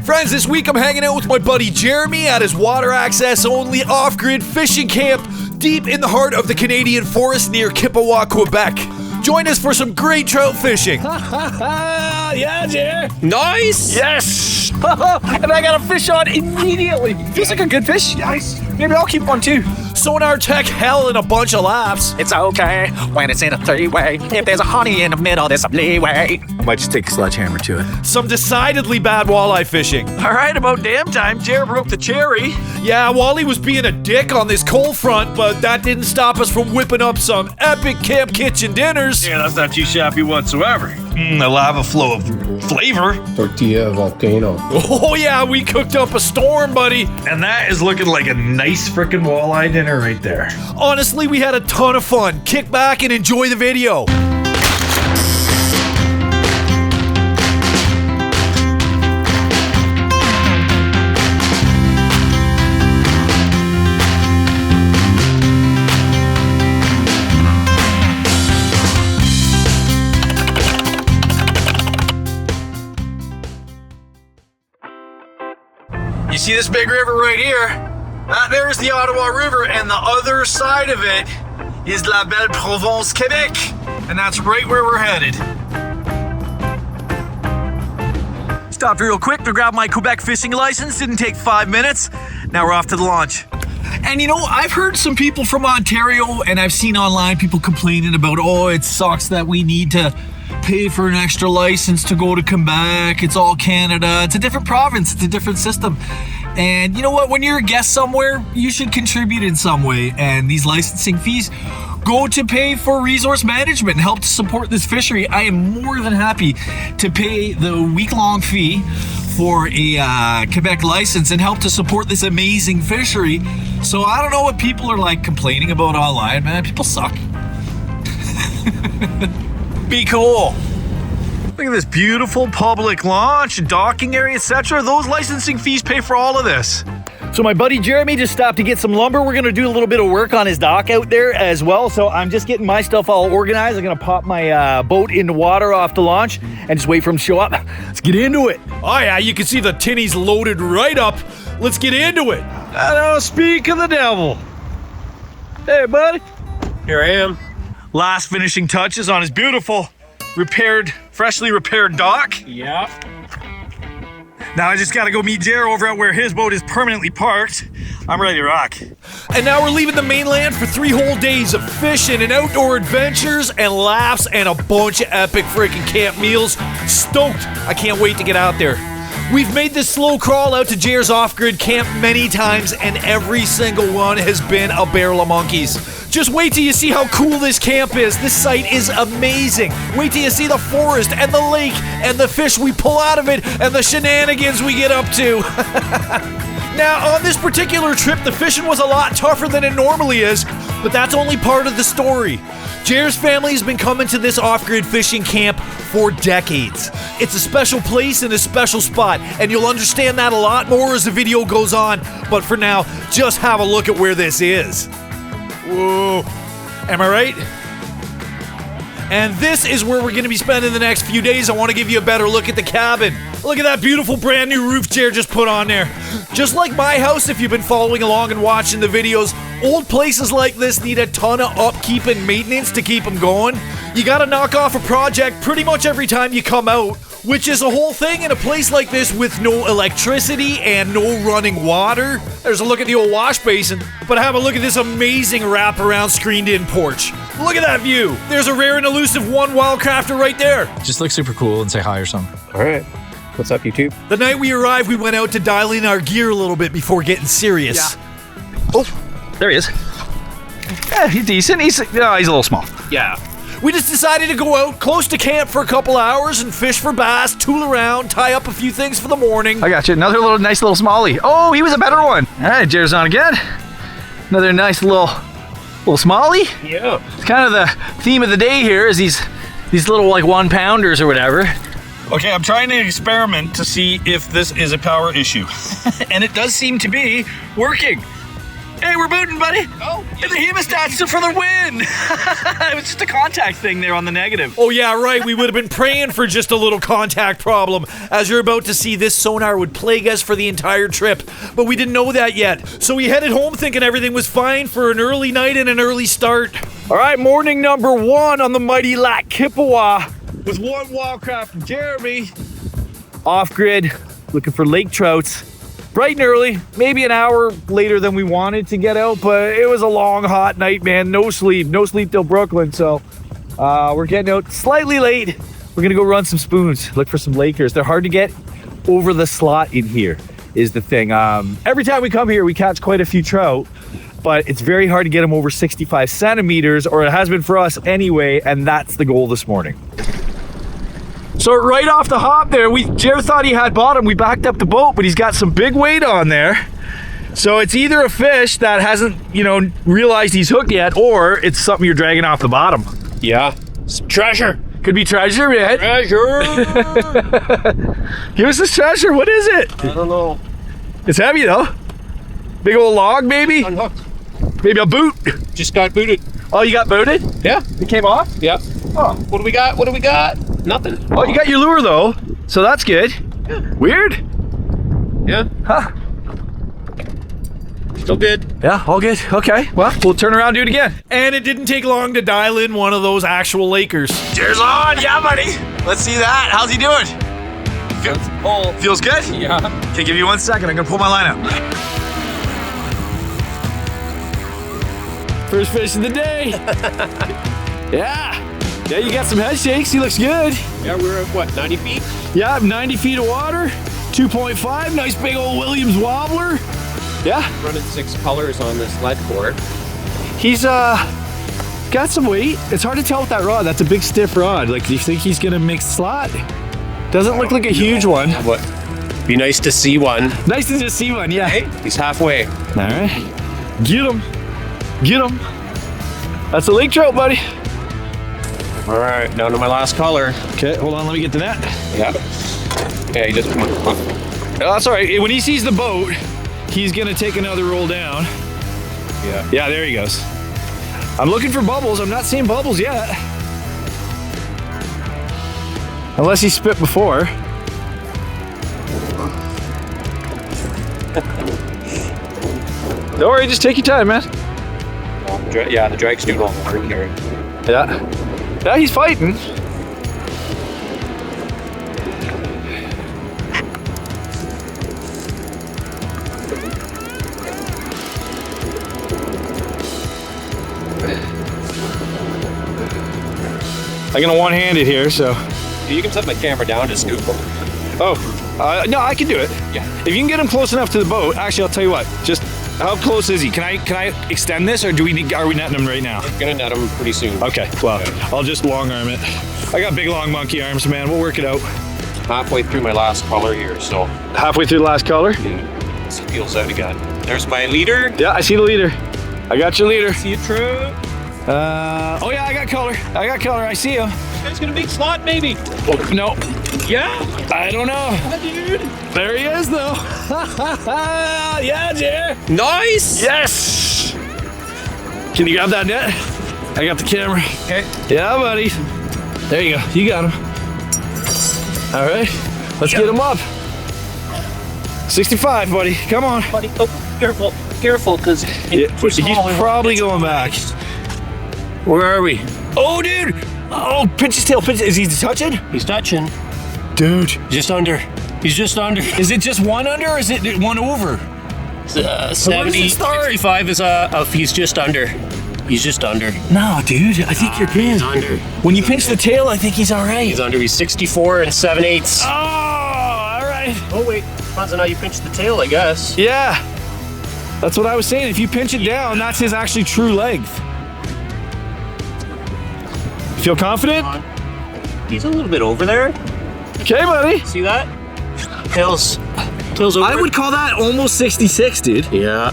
Friends, this week I'm hanging out with my buddy Jeremy at his water access only off-grid fishing camp deep in the heart of the Canadian forest near Kipawa, Quebec. Join us for some great trout fishing. Yeah, Jer. Nice! Yes! And I got a fish on immediately. Feels like a good fish. Nice. Maybe I'll keep one too. Sonar tech hell and a bunch of laughs. It's okay when it's in a three-way. If there's a honey in the middle, there's some leeway. I might just take a sledgehammer to it. Some decidedly bad walleye fishing. All right, about damn time, Jer broke the cherry. Yeah, Wally was being a dick on this cold front, but that didn't stop us from whipping up some epic camp kitchen dinners. Yeah, that's not too shabby whatsoever. A lava flow of flavor. Tortilla volcano. Oh yeah, we cooked up a storm, buddy. And that is looking like a nice frickin' walleye dinner right there. Honestly, we had a ton of fun. Kick back and enjoy the video. You see this big river right here? That there's the Ottawa River, and the other side of it is La Belle Provence, Quebec. And that's right where we're headed. Stopped real quick to grab my Quebec fishing license. Didn't take 5 minutes. Now we're off to the launch. And you know, I've heard some people from Ontario, and I've seen online people complaining about, oh, it sucks that we need to pay for an extra license to go to Quebec. It's all Canada. It's a different province. It's a different system. And you know what? When you're a guest somewhere, you should contribute in some way. And these licensing fees go to pay for resource management and help to support this fishery. I am more than happy to pay the week-long fee for a Quebec license and help to support this amazing fishery. So I don't know what people are like complaining about online, man. People suck. Be cool. Look at this beautiful public launch, docking area, etc. Those licensing fees pay for all of this. So my buddy Jeremy just stopped to get some lumber. We're gonna do a little bit of work on his dock out there as well. So I'm just getting my stuff all organized. I'm gonna pop my boat in the water off the launch and just wait for him to show up. Let's get into it. Oh yeah, you can see the tinnies loaded right up. Let's get into it. I don't speak of the devil. Hey buddy. Here I am. Last finishing touches on his beautiful freshly repaired dock. Yeah. Now I just gotta go meet Jer over at where his boat is permanently parked. I'm ready to rock. And now we're leaving the mainland for 3 whole days of fishing and outdoor adventures and laughs and a bunch of epic freaking camp meals. Stoked. I can't wait to get out there. We've made this slow crawl out to Jer's off-grid camp many times, and every single one has been a barrel of monkeys. Just wait till you see how cool this camp is. This site is amazing. Wait till you see the forest and the lake and the fish we pull out of it and the shenanigans we get up to. Now, on this particular trip, the fishing was a lot tougher than it normally is, but that's only part of the story. Jer's family has been coming to this off-grid fishing camp for decades. It's a special place and a special spot, and you'll understand that a lot more as the video goes on. But for now, just have a look at where this is. Whoa. Am I right? And this is where we're going to be spending the next few days. I want to give you a better look at the cabin. Look at that beautiful brand new roof Jer just put on there. Just like my house, if you've been following along and watching the videos, old places like this need a ton of upkeep and maintenance to keep them going. You got to knock off a project pretty much every time you come out, which is a whole thing in a place like this with no electricity and no running water. There's a look at the old wash basin, but have a look at this amazing wraparound screened-in porch. Look at that view. There's a rare and elusive one wildcrafter right there. Just look super cool and say hi or something. All right. What's up, YouTube? The night we arrived, we went out to dial in our gear a little bit before getting serious. Yeah. Oh, there he is. Yeah, he's decent. He's a little small. Yeah. We just decided to go out close to camp for a couple hours and fish for bass, tool around, tie up a few things for the morning. I got you. Another nice little smallie. Oh, he was a better one. All right, Jer's on again. Another nice little smallie. Yeah. It's kind of the theme of the day here is these little like 1-pounders or whatever. Okay, I'm trying to experiment to see if this is a power issue. And it does seem to be working. Hey, Okay, we're booting, buddy. Oh, And the hemostats for the win. It was just a contact thing there on the negative. Oh yeah, right, we would have been praying for just a little contact problem. As you're about to see, this sonar would plague us for the entire trip, but we didn't know that yet. So we headed home thinking everything was fine for an early night and an early start. All right, morning number 1 on the mighty Lac Kipawa with one wildcraft from Jeremy. Off-grid, looking for lake trouts. Bright and early, maybe an hour later than we wanted to get out, but it was a long, hot night, man. No sleep till Brooklyn, so we're getting out slightly late. We're gonna go run some spoons, look for some Lakers. They're hard to get over the slot in here, is the thing. Every time we come here, we catch quite a few trout, but it's very hard to get them over 65 centimeters, or it has been for us anyway, and that's the goal this morning. So right off the hop there, Jer thought he had bottom. We backed up the boat, but he's got some big weight on there. So it's either a fish that hasn't, realized he's hooked yet, or it's something you're dragging off the bottom. Yeah. Some treasure. Could be treasure, man. Treasure. Give us this treasure. What is it? I don't know. It's heavy though. Big old log, maybe? Unhooked. Maybe a boot. Just got booted. Oh, you got booted? Yeah. It came off? Yeah. Oh. What do we got? What do we got? Nothing. Oh, you got your lure though. So that's good. Yeah. Weird. Yeah. Huh. Still good. Yeah, all good. Okay. Well, we'll turn around and do it again. And it didn't take long to dial in one of those actual Lakers. Cheers on, yeah, buddy. Let's see that. How's he doing? Feels good? Yeah. Okay, give you 1 second. I'm gonna pull my line out. First fish of the day. Yeah. Yeah, you got some head shakes. He looks good. Yeah, we're at what, 90 feet? Yeah, 90 feet of water. 2.5. Nice big old Williams wobbler. Yeah. Running 6 colors on this lead board. He's got some weight. It's hard to tell with that rod. That's a big stiff rod. Like, do you think he's gonna mix slot? Doesn't look like a huge one. What? Be nice to see one. Nice to just see one, yeah. Hey, he's halfway. All right. Get him. Get him. That's a lake trout, buddy. All right, down to my last color. Okay, hold on. Let me get the net. Yeah. Yeah, he just went. Oh, that's all right. When he sees the boat, he's gonna take another roll down. Yeah. Yeah, there he goes. I'm looking for bubbles. I'm not seeing bubbles yet. Unless he spit before. Don't worry, just take your time, man. Yeah, the drag's doing all the work here. Yeah. Yeah, he's fighting. I'm gonna one-hand it here, so. You can set my camera down to scoop him. Oh, no, I can do it. Yeah. If you can get him close enough to the boat, actually, I'll tell you what. Just how close is he? Can I extend this, or are we netting him right now? I'm gonna net him pretty soon. Okay, well, I'll just long arm it. I got big long monkey arms, man. We'll work it out. Halfway through my last color here, so. Halfway through the last color? Let's see what feels out again. There's my leader. Yeah, I see the leader. I got your leader. See a trout. Oh yeah, I got color. I see him. This guy's gonna make slot, maybe. Oh, no, Yeah. I don't know. Yeah, dude. There he is, though. Yeah, Jer. Nice. Yes. Can you grab that net? I got the camera. Okay. Yeah, buddy. There you go. You got him. All right. Let's get him up. 65, buddy. Come on. Buddy, oh, careful, because Yeah, he's probably going back. Where are we? Oh, dude. Oh, pinch his tail. Is he touching? he's touching. Dude. Just under. He's just under. Is it just one under, or is it one over? 70, 65 is he's just under. He's just under. No, dude. I think you're good. He's under. When you pinch the tail, I think he's all right. He's under. He's 64 and 7/8. Oh, all right. Oh wait, depends on how you pinch the tail, I guess. Yeah. That's what I was saying. If you pinch it down, that's his actually true length. You feel confident? He's a little bit over there. Okay, buddy. See that? Tail's over. I would call that almost 66, dude. Yeah.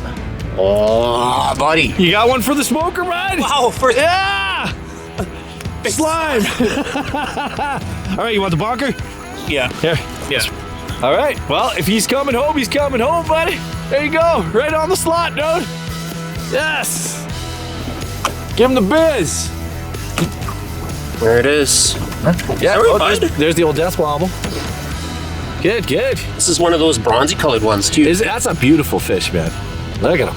Oh, buddy. You got one for the smoker, bud? Wow, first. Yeah! Slime! All right, you want the bonker? Yeah. Here. Yeah. All right. Well, if he's coming home, buddy. There you go. Right on the slot, dude. Yes! Give him the biz! There it is. Yeah, Sorry, bud. there's the old death wobble. Good, good. This is one of those bronzy colored ones too. That's a beautiful fish, man. Look at him.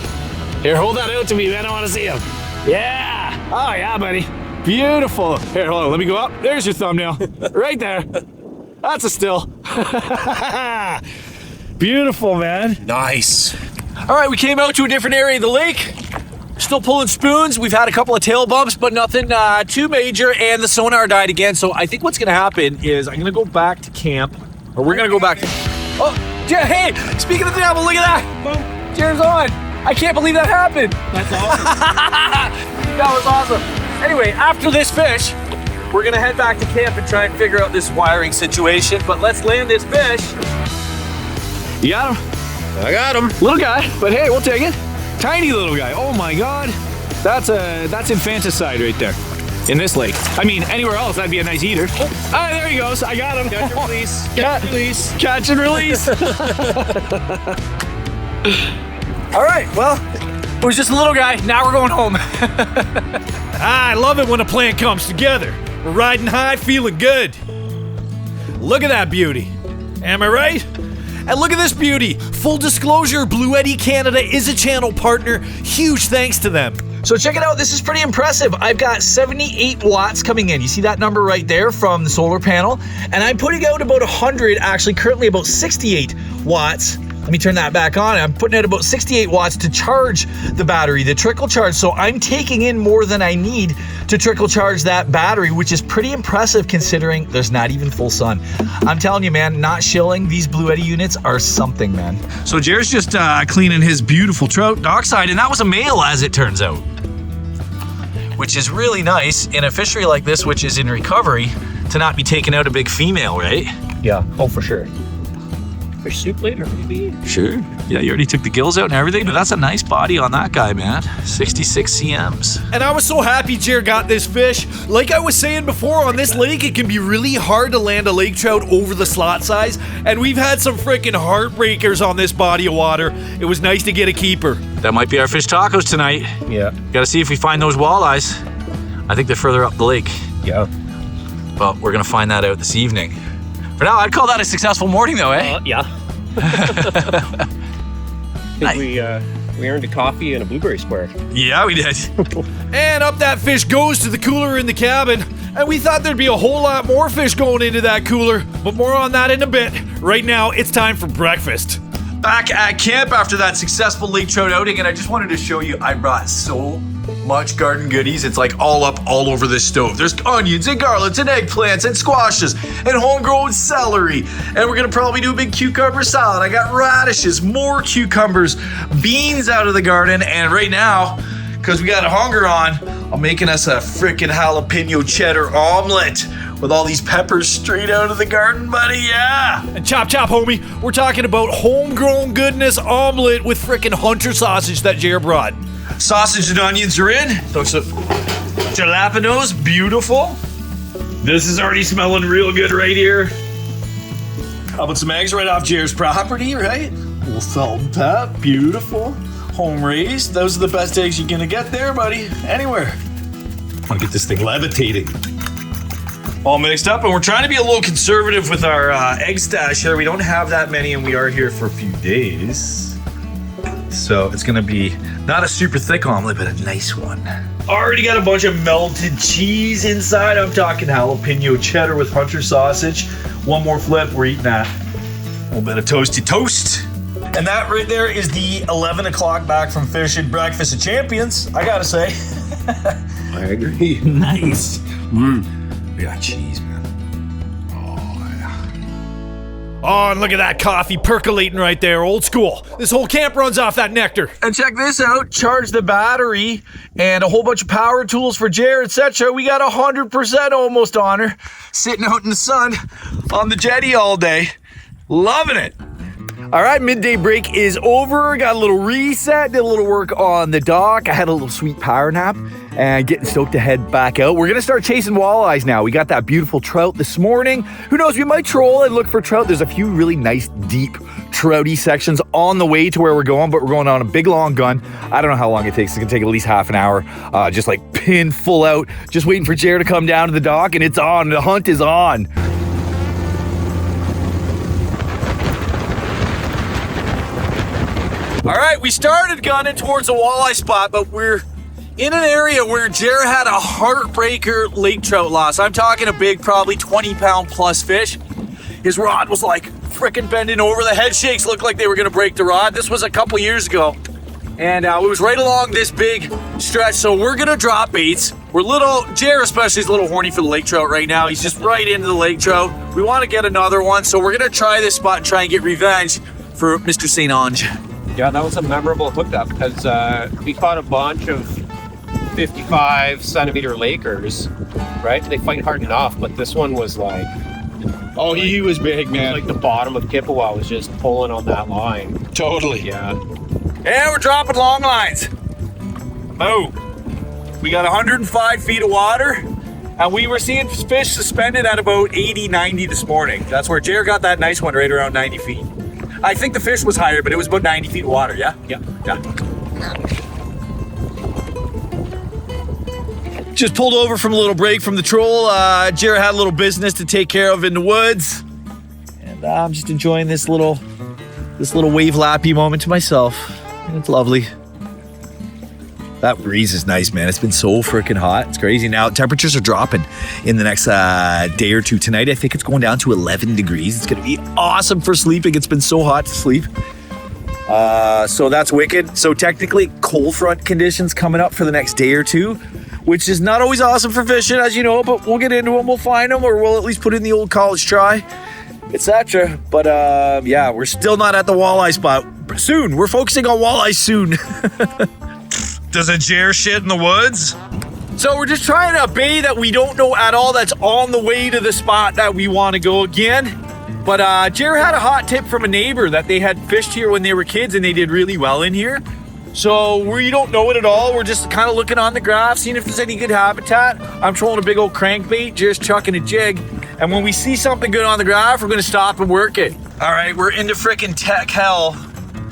Here, hold that out to me, man. I want to see him. Yeah! Oh, yeah, buddy. Beautiful. Here, hold on. Let me go up. There's your thumbnail. Right there. That's a still. Beautiful, man. Nice. All right, we came out to a different area of the lake. Still pulling spoons. We've had a couple of tail bumps, but nothing too major, and the sonar died again. So I think what's going to happen is I'm going to go back to camp, or we're going to go back to... Oh, hey, speaking of the devil, look at that. Cheers on. I can't believe that happened. That's awesome. That was awesome. Anyway, after this fish, we're going to head back to camp and try and figure out this wiring situation, but let's land this fish. You got him? I got him. Little guy, but hey, we'll take it. Tiny little guy. Oh my God. That's infanticide right there. In this lake. I mean, anywhere else, that'd be a nice eater. Oh, there he goes. I got him. Catch and release. Catch and release. Catch and release. All right, well, it was just a little guy. Now we're going home. I love it when a plan comes together. We're riding high, feeling good. Look at that beauty. Am I right? And look at this beauty. Full disclosure, Blue Eddy Canada is a channel partner. Huge thanks to them. So check it out, this is pretty impressive. I've got 78 watts coming in. You see that number right there from the solar panel? And I'm putting out about 100, actually currently about 68 watts. Let me turn that back on. I'm putting out about 68 watts to charge the battery, the trickle charge. So I'm taking in more than I need to trickle charge that battery, which is pretty impressive considering there's not even full sun. I'm telling you, man, not shilling, these Blue Eddy units are something, man. So Jer's just cleaning his beautiful trout dockside, and that was a male, as it turns out. Which is really nice in a fishery like this, which is in recovery, to not be taking out a big female, right? Yeah, oh, for sure. Fish soup later, maybe. Sure. Yeah, you already took the gills out and everything, but that's a nice body on that guy, man. 66 CMs. And I was so happy Jer got this fish. Like I was saying before, on this lake, it can be really hard to land a lake trout over the slot size, and we've had some freaking heartbreakers on this body of water. It was nice to get a keeper. That might be our fish tacos tonight. Yeah. Gotta see if we find those walleyes. I think they're further up the lake. Yeah. But we're gonna find that out this evening. For now, I'd call that a successful morning though, eh? Yeah. I think we earned a coffee and a blueberry square. Yeah, we did. And up that fish goes to the cooler in the cabin. And we thought there'd be a whole lot more fish going into that cooler, but more on that in a bit. Right now, it's time for breakfast. Back at camp after that successful lake trout outing, and I just wanted to show you, I brought so much garden goodies. It's like all over this stove. There's onions and garlics and eggplants and squashes and homegrown celery. And we're gonna probably do a big cucumber salad. I got radishes, more cucumbers, beans out of the garden, and right now, because we got a hunger on, I'm making us a freaking jalapeno cheddar omelet with all these peppers straight out of the garden, buddy. Yeah. And chop, homie, we're talking about homegrown goodness omelet with frickin' hunter sausage that Jer brought. Sausage and onions are in. Those jalapenos, beautiful. This is already smelling real good right here. How about some eggs right off Jer's property, right? A little salt and pep, beautiful. Home raised. Those are the best eggs you're gonna get there, buddy. Anywhere. I wanna get this thing levitating. All mixed up, and we're trying to be a little conservative with our egg stash here. We don't have that many, and we are here for a few days. So it's gonna be not a super thick omelet, but a nice one. Already got a bunch of melted cheese inside. I'm talking jalapeno cheddar with hunter sausage. One more flip, we're eating that. A little bit of toasty toast. And that right there is the 11 o'clock back from fishing breakfast of champions, I gotta say. I agree. Nice. We got cheese, man. Oh, and look at that coffee percolating right there, old school. This whole camp runs off that nectar. And check this out, charge the battery and a whole bunch of power tools for Jer, etc. We got 100% almost on her, sitting out in the sun on the jetty all day. Loving it. All right, midday break is over. Got a little reset, did a little work on the dock. I had a little sweet power nap and getting stoked to head back out. We're gonna start chasing walleyes now. We got that beautiful trout this morning. Who knows, we might troll and look for trout. There's a few really nice deep trouty sections on the way to where we're going, but we're going on a big long gun. I don't know how long it takes. It's gonna take at least half an hour. Just like pin full out, just waiting for Jer to come down to the dock, and it's on. The hunt is on. All right, we started gunning towards the walleye spot, but we're in an area where Jer had a heartbreaker lake trout loss. I'm talking a big, probably 20-pound plus fish. His rod was like freaking bending over. The head shakes looked like they were gonna break the rod. This was a couple years ago. And it was right along this big stretch. So we're gonna drop baits. Jer especially is a little horny for the lake trout right now. He's just right into the lake trout. We wanna get another one. So we're gonna try this spot and try and get revenge for Mr. St. Ange. Yeah, that was a memorable hookup because we caught a bunch of 55-centimeter Lakers, right? They fight hard enough, but this one was like... Oh, he was big, man. Like the bottom of Kipawa was just pulling on that line. Totally. Yeah. And we're dropping long lines. Boom. We got 105 feet of water, and we were seeing fish suspended at about 80, 90 this morning. That's where Jer got that nice one right around 90 feet. I think the fish was higher, but it was about 90 feet of water, yeah? Yeah. Just pulled over from a little break from the troll. Jer had a little business to take care of in the woods. And I'm just enjoying this little wave lappy moment to myself. It's lovely. That breeze is nice, man. It's been so freaking hot. It's crazy. Now, temperatures are dropping in the next day or two. Tonight, I think it's going down to 11 degrees. It's going to be awesome for sleeping. It's been so hot to sleep. So that's wicked. So technically, cold front conditions coming up for the next day or two, which is not always awesome for fishing, as you know, but we'll get into them. We'll find them, or we'll at least put in the old college try, etc. But yeah, we're still not at the walleye spot. Soon. We're focusing on walleye soon. Does a Jer shit in the woods? So we're just trying a bay that we don't know at all that's on the way to the spot that we want to go again. But Jer had a hot tip from a neighbor that they had fished here when they were kids and they did really well in here. So we don't know it at all. We're just kind of looking on the graph, seeing if there's any good habitat. I'm trolling a big old crankbait, Jer's chucking a jig. And when we see something good on the graph, we're gonna stop and work it. All right, we're into frickin' tech hell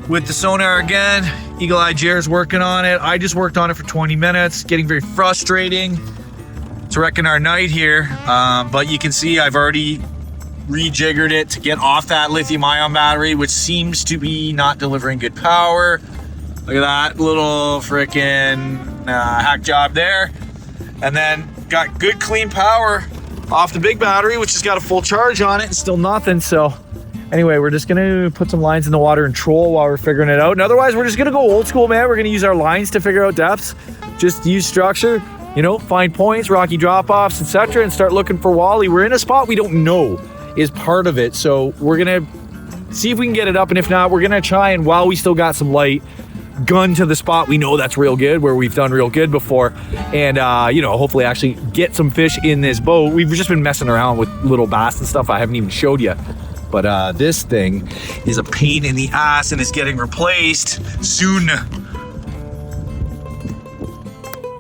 with the Sonar again. Eagle Eye Jer's working on it. I just worked on it for 20 minutes, getting very frustrating. It's wrecking our night here. But you can see I've already rejiggered it to get off that lithium ion battery, which seems to be not delivering good power. Look at that little frickin' hack job there. And then got good clean power off the big battery, which has got a full charge on it and still nothing. So anyway, we're just gonna put some lines in the water and troll while we're figuring it out. And otherwise, we're just gonna go old school, man. We're gonna use our lines to figure out depths. Just use structure, you know, find points, rocky drop-offs, etc., and start looking for walleye. We're in a spot we don't know is part of it. So we're gonna see if we can get it up. And if not, we're gonna try and, while we still got some light, gun to the spot we know that's real good, where we've done real good before, and you know, hopefully actually get some fish in this boat. We've just been messing around with little bass and stuff I haven't even showed you, but this thing is a pain in the ass and is getting replaced soon.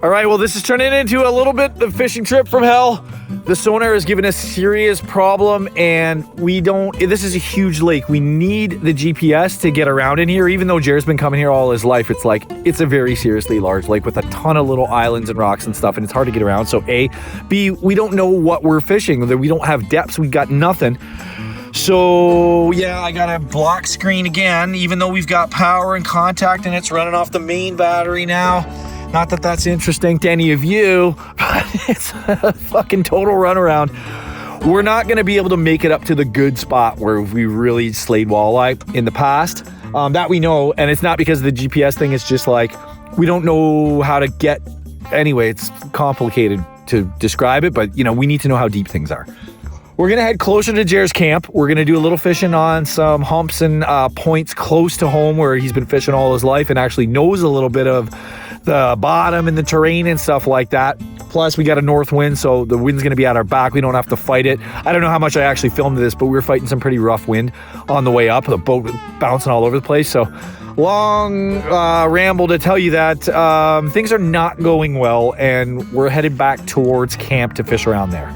All right, well, this is turning into a little bit of fishing trip from hell. The Sonar has given us serious problem, and this is a huge lake. We need the GPS to get around in here. Even though Jer's been coming here all his life, it's a very seriously large lake with a ton of little islands and rocks and stuff, and it's hard to get around. So A, B, we don't know what we're fishing. We don't have depths. We got nothing. So yeah, I got a block screen again, even though we've got power and contact, and it's running off the main battery now. Not that that's interesting to any of you, but it's a fucking total runaround. We're not going to be able to make it up to the good spot where we really slayed walleye in the past. That we know, and it's not because of the GPS thing. It's just like we don't know how to get. Anyway, it's complicated to describe it, but you know, we need to know how deep things are. We're going to head closer to Jer's camp. We're going to do a little fishing on some humps and points close to home where he's been fishing all his life and actually knows a little bit of the bottom and the terrain and stuff like that. Plus, we got a north wind, so the wind's going to be at our back. We don't have to fight it. I don't know how much I actually filmed this, but we were fighting some pretty rough wind on the way up. The boat was bouncing all over the place. So long ramble to tell you that things are not going well, and we're headed back towards camp to fish around there.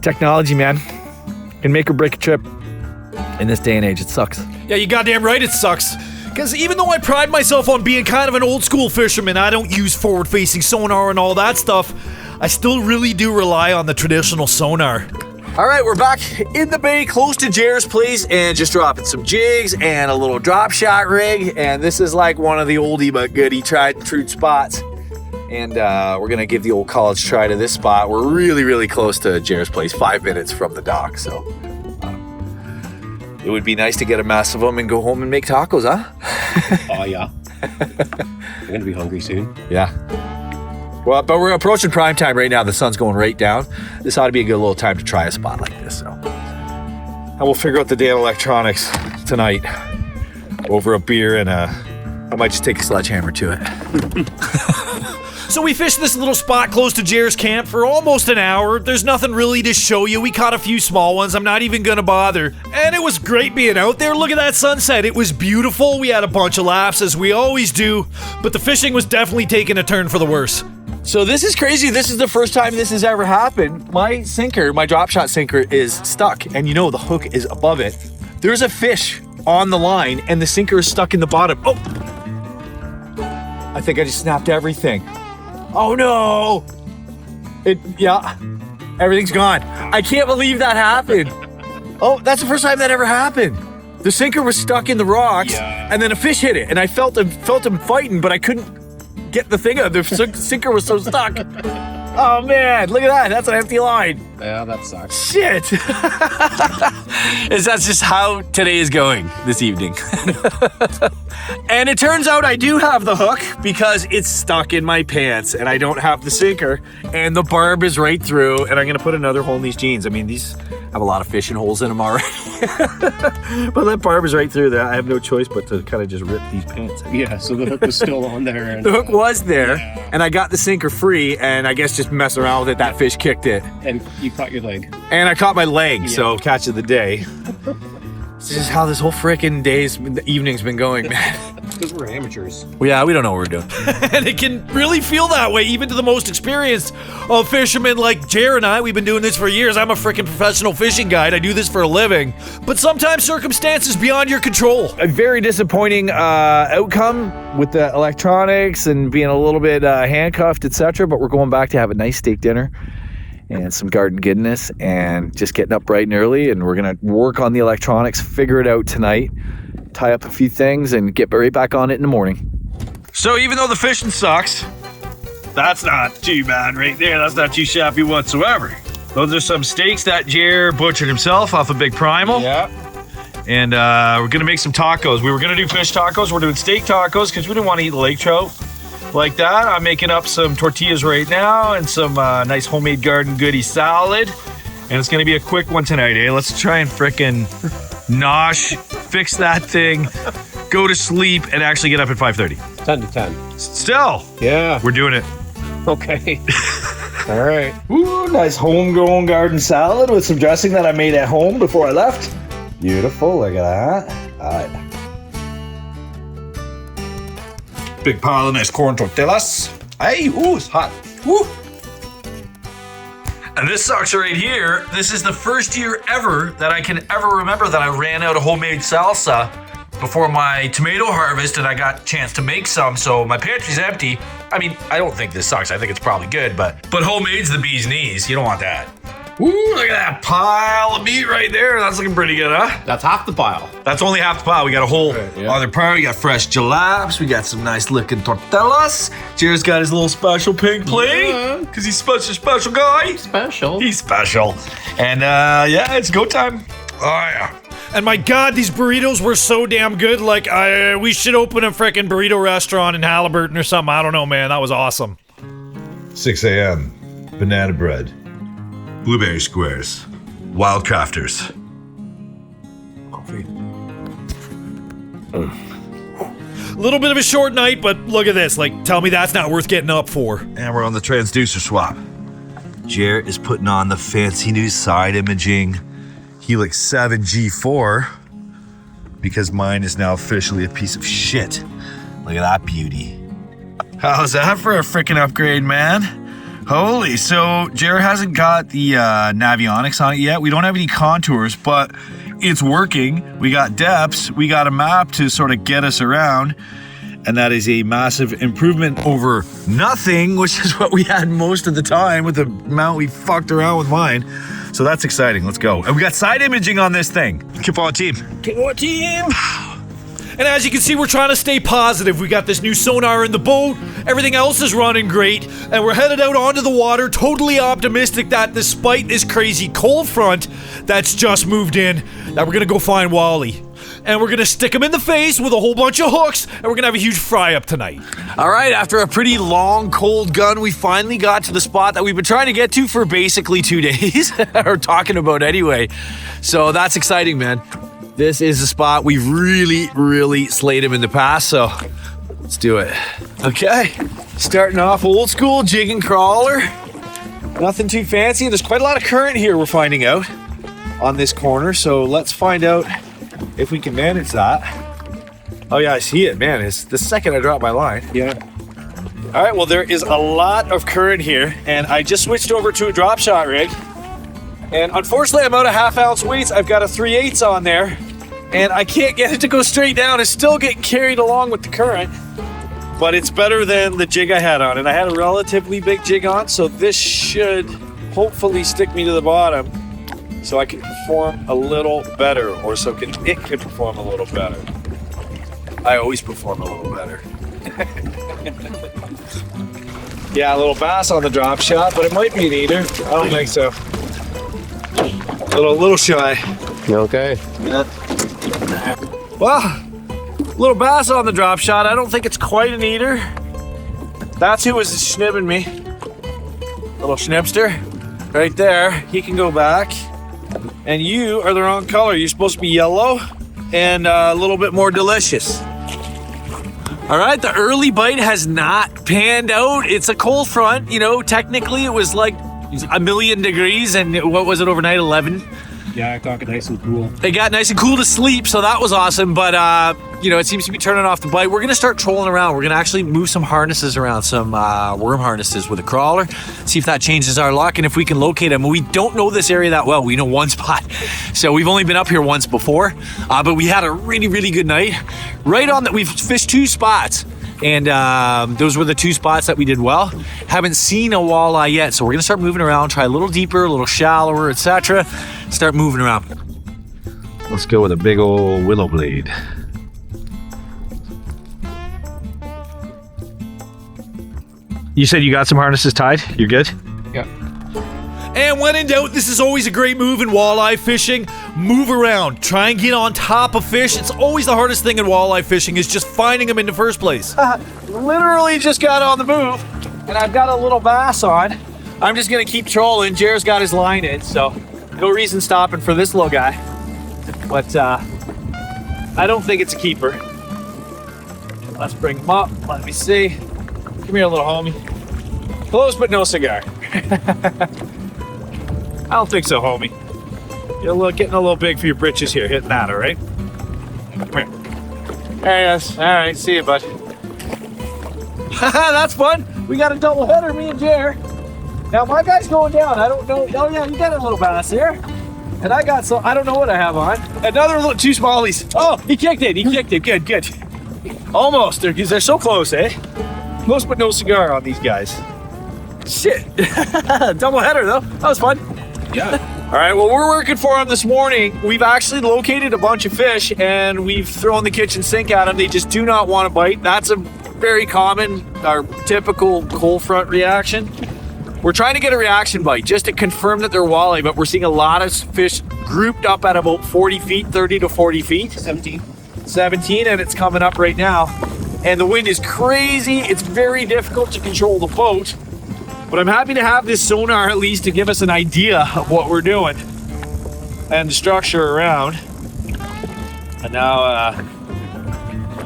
Technology, man, can make or break a trip. In this day and age, it sucks. Yeah, you goddamn right it sucks. Because even though I pride myself on being kind of an old school fisherman, I don't use forward-facing sonar and all that stuff, I still really do rely on the traditional sonar. All right, we're back in the bay, close to Jer's place, and just dropping some jigs and a little drop shot rig. And this is like one of the oldie but goodie tried and true spots. And we're gonna give the old college try to this spot. We're really, really close to Jer's place, 5 minutes from the dock. So it would be nice to get a mess of them and go home and make tacos, huh? Oh, yeah. I'm gonna be hungry soon. Yeah. Well, but we're approaching prime time right now. The sun's going right down. This ought to be a good little time to try a spot like this. So, and we'll figure out the damn electronics tonight over a beer, and I might just take a sledgehammer to it. So we fished this little spot close to Jer's camp for almost an hour. There's nothing really to show you. We caught a few small ones. I'm not even gonna bother. And it was great being out there. Look at that sunset. It was beautiful. We had a bunch of laughs, as we always do. But the fishing was definitely taking a turn for the worse. So this is crazy. This is the first time this has ever happened. My sinker, my drop shot sinker, is stuck, and you know the hook is above it. There's a fish on the line, and the sinker is stuck in the bottom. Oh! I think I just snapped everything. Oh no! Yeah, everything's gone. I can't believe that happened. Oh, that's the first time that ever happened. The sinker was stuck in the rocks, and then a fish hit it, and I felt him fighting, but I couldn't get the thing out. The sinker was so stuck. Oh man, look at that. That's an empty line. Yeah, that sucks. Shit. That's just how today is going this evening. And it turns out I do have the hook because it's stuck in my pants and I don't have the sinker and the barb is right through, and I'm going to put another hole in these jeans. I mean, these have a lot of fishing holes in them already. But that barb is right through there. I have no choice but to kind of just rip these pants out. Yeah, so the hook was still on there. And, the hook was there, and I got the sinker free, and I guess just messing around with it, that fish kicked it. And you caught your leg. And I caught my leg, so catch of the day. This is how this whole frickin' evening's been going, man. Because we're amateurs. Well, yeah, we don't know what we're doing. And it can really feel that way, even to the most experienced of fishermen like Jer and I. We've been doing this for years. I'm a freaking professional fishing guide. I do this for a living. But sometimes circumstances beyond your control. A very disappointing outcome with the electronics and being a little bit handcuffed, etc. But we're going back to have a nice steak dinner and some garden goodness and just getting up bright and early, and we're gonna work on the electronics, figure it out tonight, tie up a few things, and get right back on it in the morning. So even though the fishing sucks, that's not too bad right there. That's not too shabby whatsoever. Those are some steaks that Jer butchered himself off a big primal. Yeah. And we're gonna make some tacos. We were gonna do fish tacos. We're doing steak tacos because we didn't want to eat lake trout like that. I'm making up some tortillas right now and some nice homemade garden goodie salad. And it's gonna be a quick one tonight, eh? Let's try and frickin' nosh, fix that thing, go to sleep, and actually get up at 5:30. 10 to 10. Still, Yeah. we're doing it. Okay. All right. Ooh, nice homegrown garden salad with some dressing that I made at home before I left. Beautiful, look at that. All right. Big pile of nice corn tortillas. Hey, ooh, it's hot. Woo. And this sucks right here. This is the first year ever that I can ever remember that I ran out of homemade salsa before my tomato harvest, and I got a chance to make some, so my pantry's empty. I mean, I don't think this sucks. I think it's probably good, but homemade's the bee's knees. You don't want that. Ooh, look at that pile of meat right there. That's looking pretty good, huh? That's half the pile. That's only half the pile. We got a whole other pile. We got fresh jalaps. We got some nice looking tortillas. Jer's got his little special pink plate because he's such a special guy. Special. He's special. And yeah, it's go time. Oh yeah. And my God, these burritos were so damn good. Like, we should open a freaking burrito restaurant in Halliburton or something. I don't know, man. That was awesome. 6 a.m. Banana bread. Blueberry squares. Wild crafters. Little bit of a short night, but look at this. Like, tell me that's not worth getting up for. And we're on the transducer swap. Jer is putting on the fancy new side imaging Helix 7 G4 because mine is now officially a piece of shit. Look at that beauty. How's that for a freaking upgrade, man? Holy, so Jer hasn't got the Navionics on it yet. We don't have any contours, but it's working. We got depths, we got a map to sort of get us around. And that is a massive improvement over nothing, which is what we had most of the time with the amount we fucked around with mine. So that's exciting. Let's go. And we got side imaging on this thing. Kipawa team. Kipawa team. And as you can see, we're trying to stay positive. We got this new sonar in the boat. Everything else is running great. And we're headed out onto the water, totally optimistic that despite this crazy cold front that's just moved in, that we're going to go find Walleye. And we're gonna stick him in the face with a whole bunch of hooks, and we're gonna have a huge fry up tonight. All right, after a pretty long, cold gun, we finally got to the spot that we've been trying to get to for basically 2 days, or talking about anyway. So that's exciting, man. This is a spot we've really slayed him in the past, so let's do it. Okay, starting off old school jig and crawler. Nothing too fancy. There's quite a lot of current here, we're finding out, on this corner, so let's find out if we can manage that. Oh yeah, I see it, man. It's the second I drop my line. Yeah. All right, well, there is a lot of current here, and I just switched over to a drop shot rig. And unfortunately, I'm out of half-ounce weights. I've got a 3/8 on there, and I can't get it to go straight down. It's still getting carried along with the current, but it's better than the jig I had on. And I had a relatively big jig on, so this should hopefully stick me to the bottom, so I can perform a little better, or so it can perform a little better. I always perform a little better. Yeah, a little bass on the drop shot, but it might be an eater. I don't think so. A little shy. Okay. Yeah. Well, little bass on the drop shot. I don't think it's quite an eater. That's who was schnibbing me. Little schnipster. Right there. He can go back. And you are the wrong color. You're supposed to be yellow and a little bit more delicious. All right, the early bite has not panned out. It's a cold front, you know. Technically, it was like 1,000,000 degrees, and what was it overnight? 11. Yeah, I got nice and cool. It got nice and cool to sleep, so that was awesome. But you know, it seems to be turning off the bite. We're gonna start trolling around. We're gonna actually move some harnesses around, some worm harnesses with a crawler. See if that changes our luck and if we can locate them. We don't know this area that well. We know one spot, so we've only been up here once before. But we had a really good night. Right on that, we've fished 2 spots. And those were the 2 spots that we did well. Haven't seen a walleye yet, so we're gonna start moving around, try a little deeper, a little shallower, etc. Start moving around. Let's go with a big old willow blade. You said you got some harnesses tied? You're good? Yeah. And when in doubt, this is always a great move in walleye fishing. Move around. Try and get on top of fish. It's always the hardest thing in walleye fishing is just finding them in the first place. Literally just got on the move, and I've got a little bass on. I'm just gonna keep trolling. Jer's got his line in, so no reason stopping for this little guy. But I don't think it's a keeper. Let's bring him up. Let me see. Come here, little homie. Close but no cigar. I don't think so, homie. You're getting a little big for your britches here. Hitting that, all right? Come here. There he is. All right, see you, bud. That's fun. We got a double header, me and Jer. Now, my guy's going down. I don't know. Oh, yeah, you got a little bass there. And I got some. I don't know what I have on. Another little 2 smallies. Oh, he kicked it. He kicked it. Good. Almost. They're so close, eh? Close but no cigar on these guys. Shit. Double header, though. That was fun. Yeah. All right, well, we're working for them this morning. We've actually located a bunch of fish, and we've thrown the kitchen sink at them. They just do not want to bite. That's a very common, our typical cold front reaction. We're trying to get a reaction bite just to confirm that they're walleye, but we're seeing a lot of fish grouped up at about 40 feet, 30 to 40 feet. 17, and it's coming up right now. And the wind is crazy. It's very difficult to control the boat. But I'm happy to have this sonar at least to give us an idea of what we're doing and the structure around. And now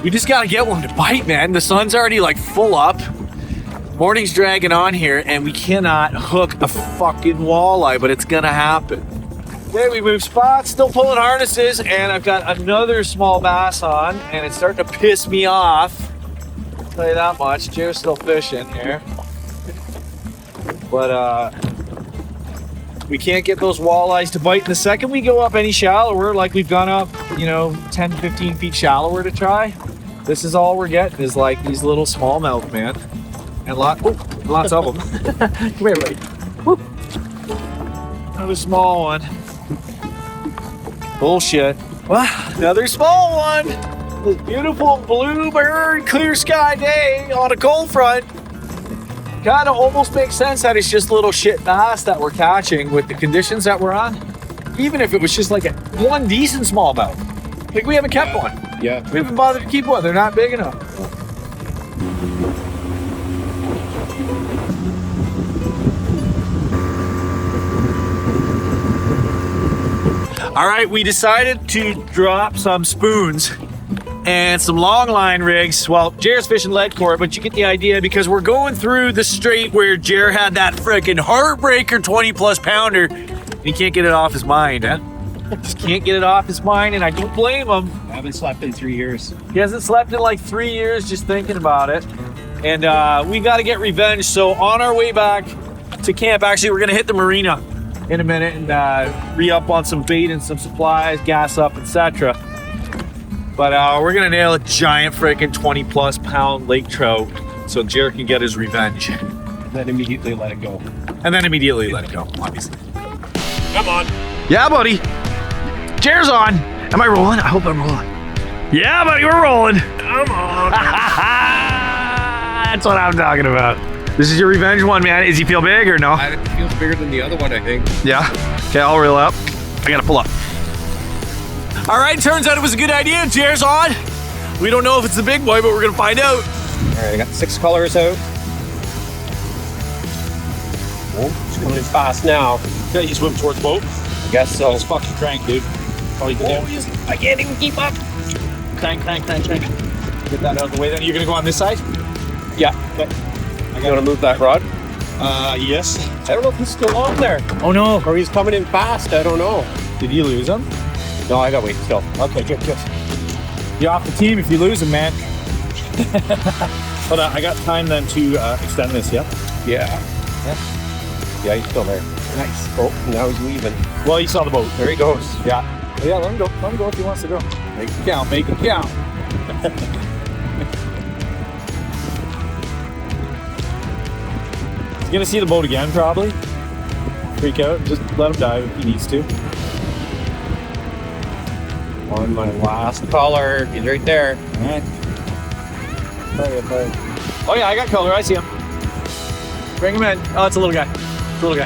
we just gotta get one to bite, man. The sun's already like full up. Morning's dragging on here and we cannot hook a fucking walleye, but it's gonna happen. Okay, we move spots, still pulling harnesses, and I've got another small bass on, and it's starting to piss me off. I'll tell you that much. Jer's still fishing here. But We can't get those walleyes to bite. The second we go up any shallower, like we've gone up, 10, 15 feet shallower to try, this is all we're getting is like these little smallmouth, man. And lots of them. Come here, buddy. Whoop. Another small one. Bullshit. Another small one. This beautiful bluebird clear sky day on a cold front. Kind of almost makes sense that it's just little shit bass that we're catching with the conditions that we're on. Even if it was just like one decent smallmouth. Like we haven't kept one. Yeah. We haven't bothered to keep one. They're not big enough. All right, we decided to drop some spoons and some long line rigs. Well, Jer's fishing lead core, but you get the idea because we're going through the strait where Jer had that freaking heartbreaker 20+ pounder. And he can't get it off his mind, huh? Just can't get it off his mind, and I don't blame him. I haven't slept in 3 years. He hasn't slept in like 3 years just thinking about it. And we got to get revenge. So on our way back to camp, actually, we're going to hit the marina in a minute and re-up on some bait and some supplies, gas up, etc. But we're gonna nail a giant freaking 20+ pound lake trout so Jer can get his revenge. Then immediately let it go. And then immediately let it go, obviously. Come on. Yeah, buddy. Jer's on. Am I rolling? I hope I'm rolling. Yeah, buddy, we're rolling. Come on. That's what I'm talking about. This is your revenge one, man. Does he feel big or no? It feels bigger than the other one, I think. Yeah? Okay, I'll reel up. I gotta pull up. All right, turns out it was a good idea. Jer's on. We don't know if it's the big boy, but we're gonna find out. All right, I got 6 colors out. Oh, it's coming in fast now. Okay, you swim towards the boat. I guess so. It's fucking crank, dude. All you can do. I can't even keep up. Crank. Get that out of the way then. You're gonna go on this side? Yeah. Okay. You want to move that rod? Yes. I don't know if he's still on there. Oh no. Or he's coming in fast. I don't know. Did you lose him? No, I got weight still. Okay, good. You're off the team if you lose him, man. But I got time then to extend this, yeah? Yeah, he's still there. Nice. Oh, now he's leaving. Well, you saw the boat. There he goes. Yeah. Yeah, let him go. Let him go if he wants to go. Make it count. He's gonna see the boat again, probably. Freak out. Just let him dive if he needs to. On my last color. He's right there. All right. Oh yeah, I got color. I see him. Bring him in. Oh, it's a little guy.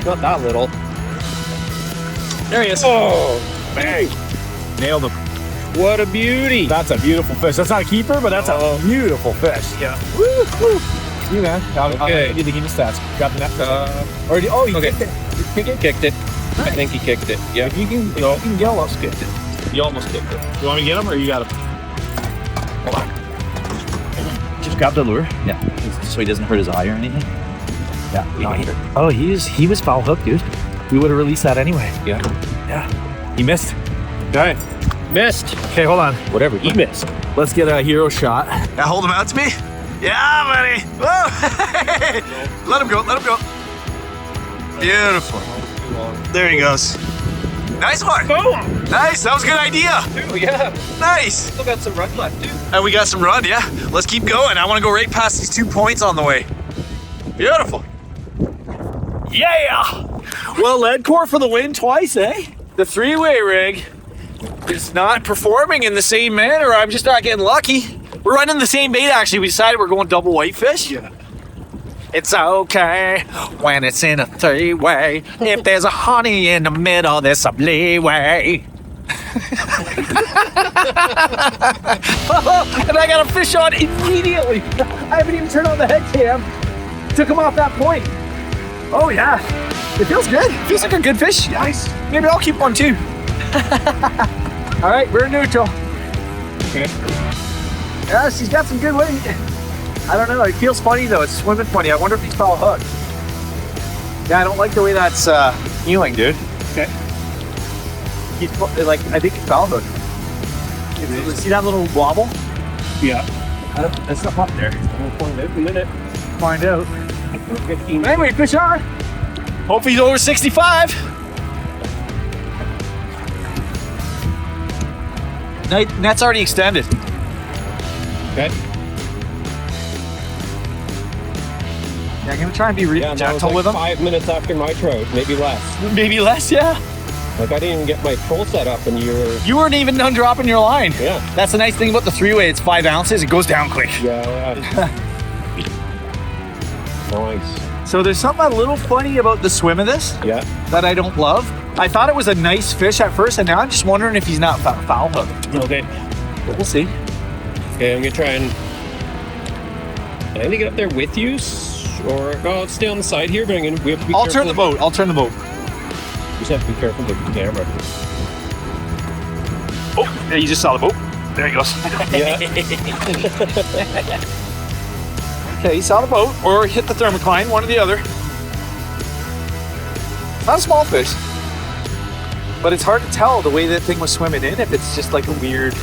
Not that little. There he is. Oh, bang. Nailed him. What a beauty. That's a beautiful fish. That's not a keeper, but that's a beautiful fish. Yeah. Woo. You man. Okay. You think he needs stats? Got the net. He okay. kicked it. He kicked it. Nice. I think he kicked it. Yeah. If you can yell, I'll kicked it. You almost kicked it. You want me to get him or you got him? Hold on. Just grab the lure. Yeah. So he doesn't hurt his eye or anything. Yeah. He was foul hook, dude. We would have released that anyway. Yeah. He missed. Okay. Missed. Okay, hold on. Whatever. He missed. Let's get a hero shot. Yeah, hold him out to me. Yeah, buddy. Whoa. Let him go. Beautiful. There he goes. Nice one. Boom. Nice. That was a good idea. Dude, yeah. Nice. Still got some run left, too. And we got some run, yeah. Let's keep going. I want to go right past these 2 points on the way. Beautiful. Yeah! Well, lead core for the win twice, eh? The 3-way rig is not performing in the same manner. I'm just not getting lucky. We're running the same bait, actually. We decided we're going double whitefish. Yeah. It's okay when it's in a 3-way. If there's a honey in the middle, there's some leeway. And I got a fish on immediately. I haven't even turned on the head cam. Took him off that point. Oh yeah, it feels good. It feels like a good fish. Nice. Maybe I'll keep one too. All right, we're neutral. Okay. Yeah, she's got some good weight. I don't know. It feels funny though. It's swimming funny. I wonder if he's foul hook. Yeah, I don't like the way that's healing, dude. Okay. He's like, I think it's foul hook. See that little wobble? Yeah. There's something up there. We'll find out in a minute. Find out. 15. Anyway, fish on. Hope he's over 65. Net's already extended. Okay. Yeah, I'm gonna try and be really Yeah, that was gentle like with them. 5 minutes after my trout, maybe less. Maybe less, yeah. Like I didn't even get my troll set up, and You weren't even done dropping your line. Yeah. That's the nice thing about the 3-way. It's 5 ounces. It goes down quick. Yeah. Nice. So there's something a little funny about the swim of this Yeah. that I don't love. I thought it was a nice fish at first, and now I'm just wondering if he's not foul hooked. Okay. But we'll see. Okay, I'm gonna try and. Can I get up there with you, or I'll stay on the side here? But we have to be I'll careful. turn the boat. I'll turn the boat. You just have to be careful with the camera. Oh, yeah, you just saw the boat. There he goes. Yeah. Okay, he saw the boat, or hit the thermocline, one or the other. It's not a small fish, but it's hard to tell the way that thing was swimming in if it's just like a weird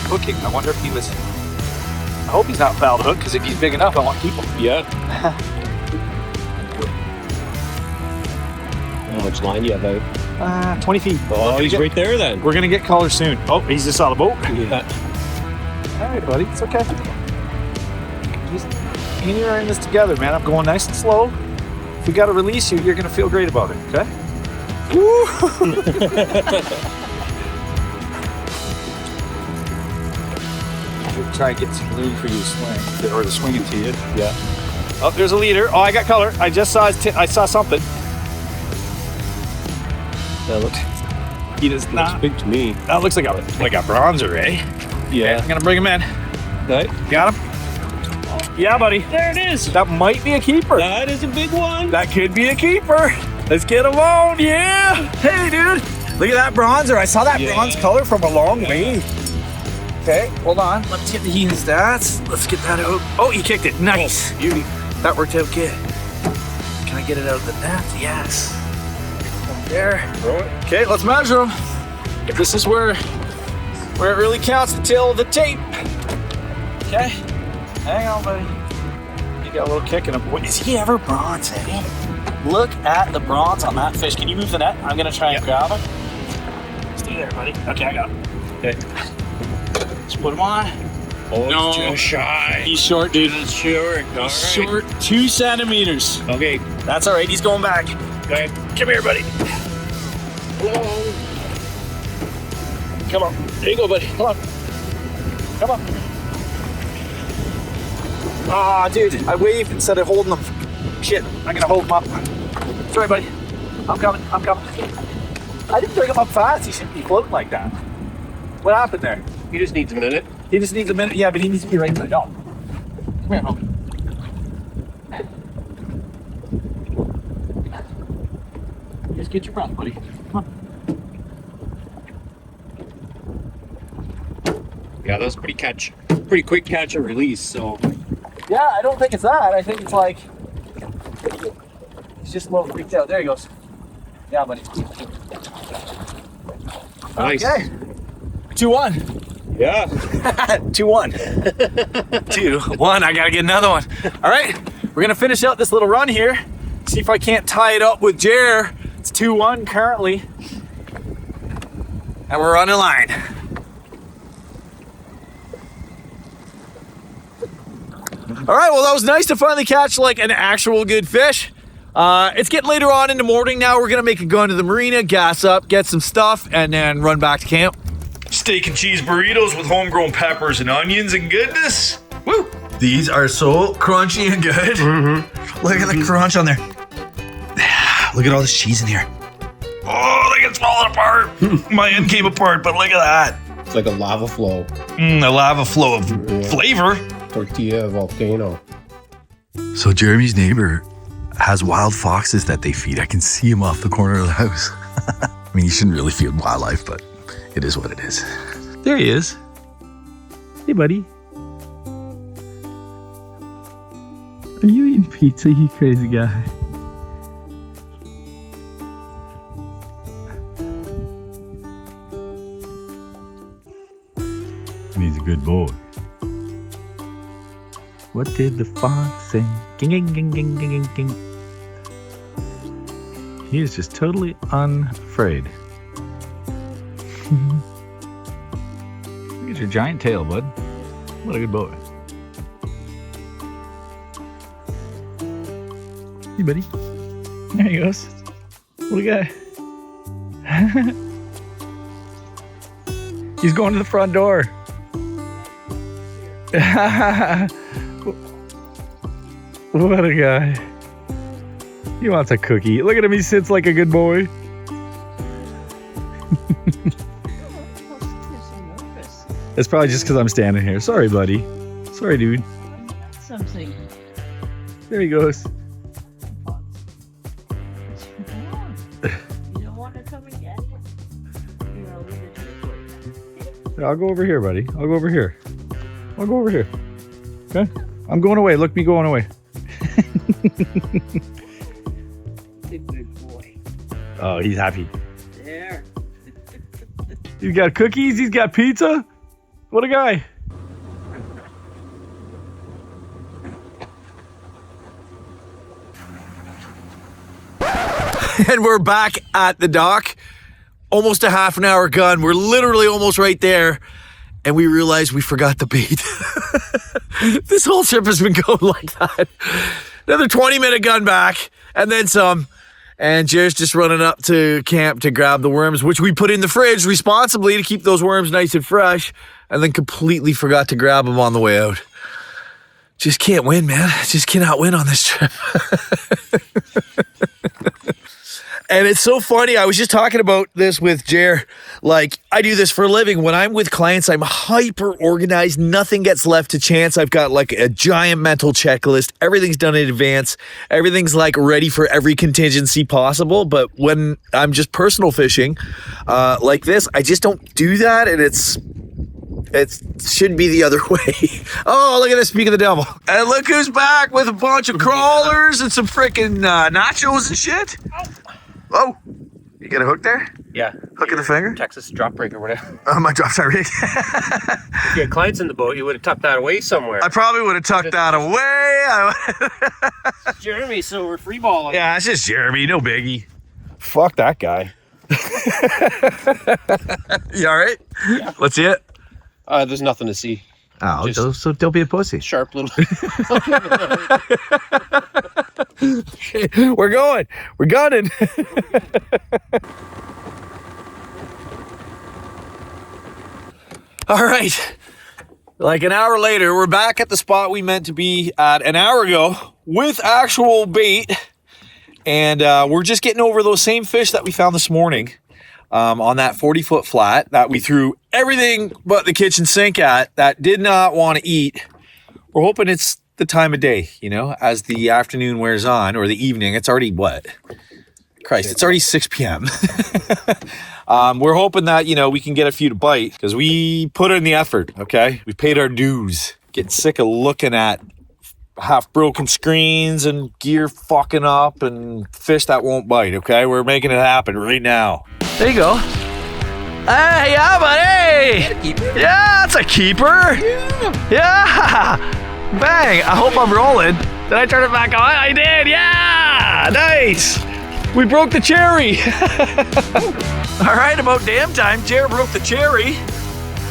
hooking. I wonder if he was. I hope he's not foul hook, because if he's big enough, I want to keep him. Yeah. How much line do you have out? 20 feet. Oh, he's right there then. We're gonna get color soon. Oh, he's just on the boat. Yeah. All right, buddy, it's okay. Just me and you are in this together, man. I'm going nice and slow. If we gotta release you, you're gonna feel great about it, okay? Woo! We'll try and get some room for you to swing, or to swing it to you. Yeah. Oh, there's a leader. Oh, I got color. I just saw I saw something. That looks, He does not. big to me. That looks like a bronzer, eh? Yeah. I'm gonna bring him in. Right. Got him? Yeah, buddy. There it is. That might be a keeper. That is a big one. That could be a keeper. Let's get him on, yeah. Hey, dude. Look at that bronzer. I saw that bronze color from a long way. Okay, hold on. Let's get the heat stats. Let's get that out. Oh, he kicked it. Nice. Beauty. That worked out good. Can I get it out of the net? Yes. There. Okay, let's measure them. This is where it really counts, the tail of the tape. Okay. Hang on, buddy. You got a little kick in him. Is he ever bronze, eh? Look at the bronze on that fish. Can you move the net? I'm gonna try and grab him. Stay there, buddy. Okay, I got him. Okay. Let's put him on. Oh, No. it's too shy. He's short, dude. It's short. All right. Short 2 centimeters. Okay. That's all right. He's going back. Okay. Come here, buddy. Come on. There you go, buddy. Come on. Come on. Ah, dude. I waved instead of holding them. Shit. I'm gonna hold him up. Sorry, buddy. I'm coming. I'm coming. I didn't bring him up fast. He shouldn't be floating like that. What happened there? He just needs a minute. He just needs a minute. Yeah, but he needs to be right there. No. Come here, homie. Just get your breath, buddy. Come on. Yeah, that was pretty quick catch and release. So Yeah, I don't think it's that. I think it's like he's just a little freaked out. There he goes. Yeah, buddy. nice. Okay. 2-1. Yeah. 2-1. 2-1. I gotta get another one. All right, we're gonna finish out this little run here. See if I can't tie it up with Jer. It's 2-1 currently, and we're running line. All right, well, that was nice to finally catch like an actual good fish. It's getting later on in the morning now. We're gonna make a go into the marina, gas up, get some stuff, and then run back to camp. Steak and cheese burritos with homegrown peppers and onions and goodness. Woo! These are so crunchy and good. Look at the crunch on there. Look at all this cheese in here. Oh, look, it's falling apart. My end came apart, but look at that. It's like a lava flow. A lava flow of flavor. Tortilla volcano. So Jeremy's neighbor has wild foxes that they feed. I can see him off the corner of the house. I mean, you shouldn't really feed wildlife, but it is what it is. There he is. Hey, buddy. Are you eating pizza, you crazy guy? He's a good boy. What did the fox say? Ging, ging, ging, ging, ging, ging. He is just totally unafraid. Look at your giant tail, bud. What a good boy. Hey, buddy. There he goes. What a guy. He's going to the front door. What a guy. He wants a cookie. Look at him, he sits like a good boy. It's probably just because I'm standing here. Sorry, buddy. Sorry, dude. Something. There he goes. You don't want to come and get it? I'll go over here, buddy. I'll go over here. I'll go over here. Okay? I'm going away. Look, me going away. Good boy. Oh, he's happy. There. He's got cookies. He's got pizza. What a guy. And we're back at the dock. Almost a half an hour gone. We're literally almost right there. And we realized we forgot the bait. This whole trip has been going like that. Another 20-minute gun back, and then some. And Jer's just running up to camp to grab the worms, which we put in the fridge responsibly to keep those worms nice and fresh, and then completely forgot to grab them on the way out. Just can't win, man. Just cannot win on this trip. And it's so funny. I was just talking about this with Jer. Like, I do this for a living. When I'm with clients, I'm hyper organized. Nothing gets left to chance. I've got like a giant mental checklist. Everything's done in advance. Everything's like ready for every contingency possible. But when I'm just personal fishing like this, I just don't do that. And it should be the other way. Oh, look at this, speak of the devil. And look who's back with a bunch of crawlers and some freaking nachos and shit. Oh, you got a hook there? Yeah. Hook in the finger? Texas drop break or whatever. Oh, my drop rig. If you had clients in the boat, you would have tucked that away somewhere. I probably would have tucked that away. Jeremy, so we're free balling. Yeah, it's just Jeremy, no biggie. Fuck that guy. You all right? Yeah. Let's see it. There's nothing to see. Oh, so don't be a pussy. Sharp little. We're going. We're gunning. All right. Like an hour later, we're back at the spot we meant to be at an hour ago with actual bait. And we're just getting over those same fish that we found this morning on that 40-foot flat that we threw everything but the kitchen sink at that did not want to eat. We're hoping it's the time of day, you know, as the afternoon wears on, or the evening. It's already what? Christ, it's already 6 p.m. We're hoping that, you know, we can get a few to bite because we put in the effort, okay? We paid our dues. Getting sick of looking at half broken screens and gear fucking up and fish that won't bite, okay? We're making it happen right now. There you go. Hey, yeah, buddy! Yeah, that's a keeper! Yeah! Bang! I hope I'm rolling. Did I turn it back on? I did! Yeah! Nice! We broke the cherry! All right, about damn time, Jer broke the cherry.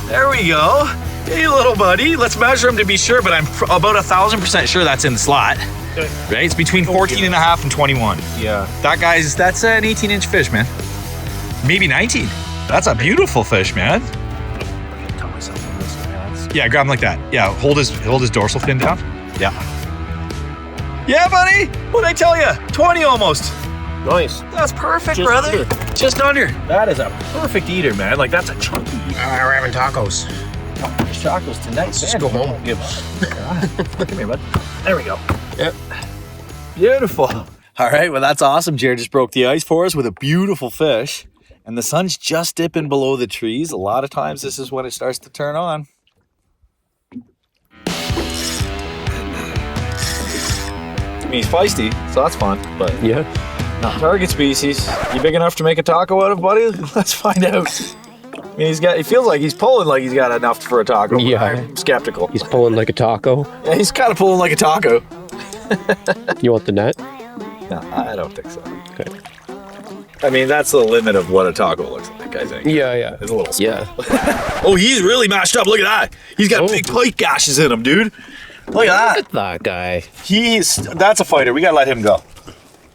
There we go. Hey, little buddy. Let's measure him to be sure, but I'm about 1,000% sure that's in the slot. Right? It's between 14 and a half and 21. Yeah. That's an 18-inch fish, man. Maybe 19. That's a beautiful fish, man. Yeah, grab him like that. Yeah, hold his dorsal fin down. Yeah. Yeah, buddy. What'd I tell you? 20 almost. Nice. That's perfect, Just brother. under. Just under. That is a perfect eater, man. Like, that's a chunky eater. We're having tacos. There's tacos tonight. Let's just go home. Come here, bud. There we go. Yep. Beautiful. All right, well, that's awesome. Jared just broke the ice for us with a beautiful fish. And the sun's just dipping below the trees. A lot of times this is when it starts to turn on. I mean, he's feisty, so that's fun. But Yeah. target species, you big enough to make a taco out of, buddy? Let's find out. I mean, he feels like he's pulling like he's got enough for a taco. Yeah. I'm skeptical. He's pulling like a taco. Yeah, he's kind of pulling like a taco. You want the net? No, I don't think so. Okay. I mean, that's the limit of what a taco looks like, I think. Yeah. It's a little small. Yeah. Oh, he's really mashed up. Look at that. He's got big pike gashes in him, dude. Look at that. That guy. That's a fighter. We gotta let him go.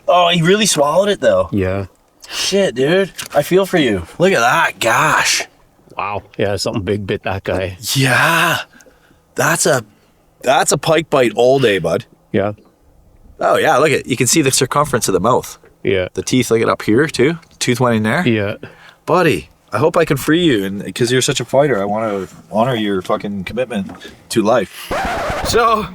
Oh, he really swallowed it though. Yeah. Shit, dude. I feel for you. Look at that. Gosh. Wow. Yeah, something big bit that guy. Yeah. That's a pike bite all day, bud. Yeah. Oh yeah, look at you can see the circumference of the mouth. Yeah. The teeth, look it up here too. Tooth went in there. Yeah. Buddy, I hope I can free you, and because you're such a fighter, I want to honor your fucking commitment to life. So,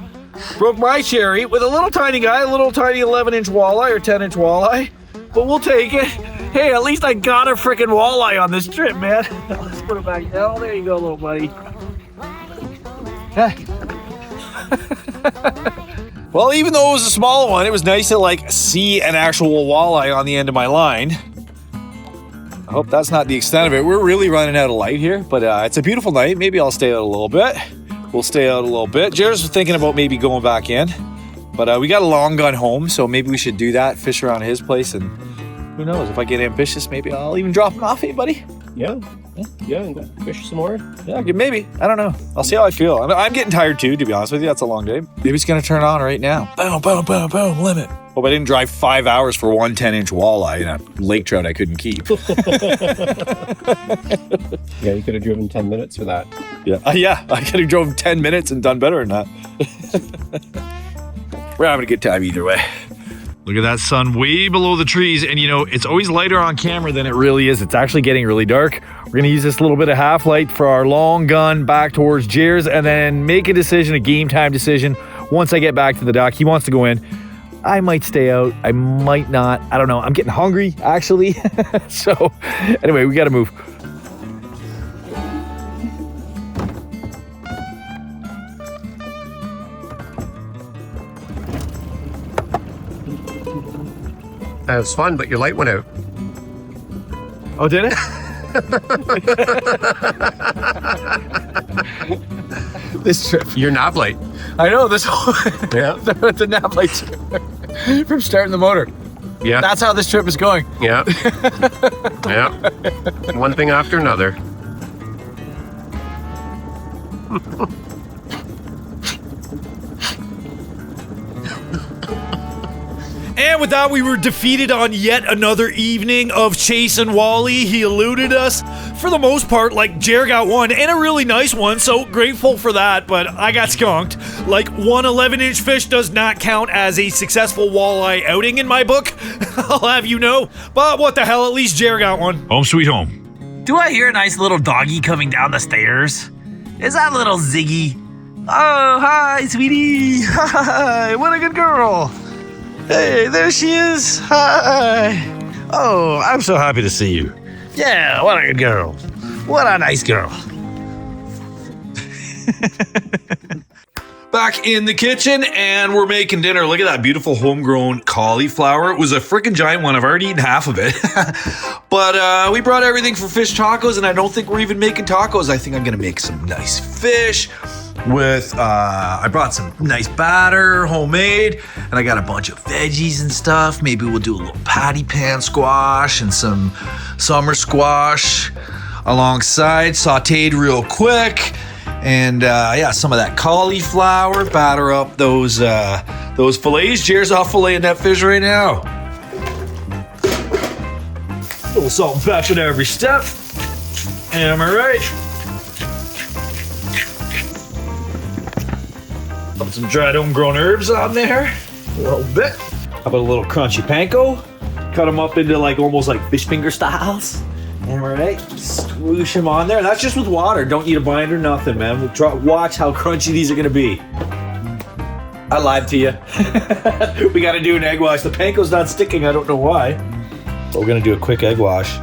broke my cherry with a little tiny guy, a little tiny 11-inch walleye or 10-inch walleye, but we'll take it. Hey, at least I got a freaking walleye on this trip, man. Let's put it back down. There you go, little buddy. Well, even though it was a small one, it was nice to like see an actual walleye on the end of my line. I hope that's not the extent of it. We're really running out of light here, but it's a beautiful night. Maybe I'll stay out a little bit. We'll stay out a little bit. Jared's thinking about maybe going back in, but we got a long gun home, so maybe we should do that, fish around his place, and who knows, if I get ambitious, maybe I'll even drop him off, hey buddy? Yeah. Yeah, and go fish some more. Yeah, maybe. I don't know. I'll see how I feel. I'm getting tired too, to be honest with you. That's a long day. Maybe it's going to turn on right now. Boom, boom, boom, boom, limit. Hope I didn't drive 5 hours for one 10-inch walleye and a lake trout I couldn't keep. Yeah, you could have driven 10 minutes for that. Yeah, yeah. I could have drove 10 minutes and done better than that. We're having a good time either way. Look at that sun way below the trees, and you know, it's always lighter on camera than it really is. It's actually getting really dark. We're gonna use this little bit of half light for our long gun back towards Jer's, and then make a decision, a game time decision, once I get back to the dock. He wants to go in. I might stay out, I might not. I don't know. I'm getting hungry, actually. So, anyway, we gotta move. That was fun, but your light went out. Oh, did it? This trip. Your nav light. I know, this whole... Yeah. the nav light from starting the motor. Yeah. That's how this trip is going. Yeah. Yeah. One thing after another. And with that, we were defeated on yet another evening of chasing Wally. He eluded us for the most part. Like, Jer got one, and a really nice one, so grateful for that, but I got skunked. Like, one 11-inch fish does not count as a successful walleye outing in my book. I'll have you know. But what the hell, at least Jer got one. Home sweet home. Do I hear a nice little doggy coming down the stairs? Is that little Ziggy? Oh, hi, sweetie. Hi, what a good girl. Hey, there she is. Hi. Oh, I'm so happy to see you. Yeah, what a good girl. What a nice girl. Back in the kitchen, and we're making dinner. Look at that beautiful homegrown cauliflower. It was a freaking giant one. I've already eaten half of it. But we brought everything for fish tacos, and I don't think we're even making tacos. I think I'm gonna make some nice fish with, I brought some nice batter, homemade, and I got a bunch of veggies and stuff. Maybe we'll do a little patty pan squash and some summer squash alongside, sauteed real quick. And yeah, some of that cauliflower, batter up those fillets. Jer's off filleting that fish right now. A little salt and pepper to every step. Am I right? Put some dried homegrown herbs on there. A little bit. How about a little crunchy panko? Cut them up into like almost like fish finger styles. Am I right? Swoosh them on there. That's just with water. Don't need a binder, nothing, man. Watch how crunchy these are gonna be. I lied to you. We gotta do an egg wash. The panko's not sticking. I don't know why. But we're gonna do a quick egg wash.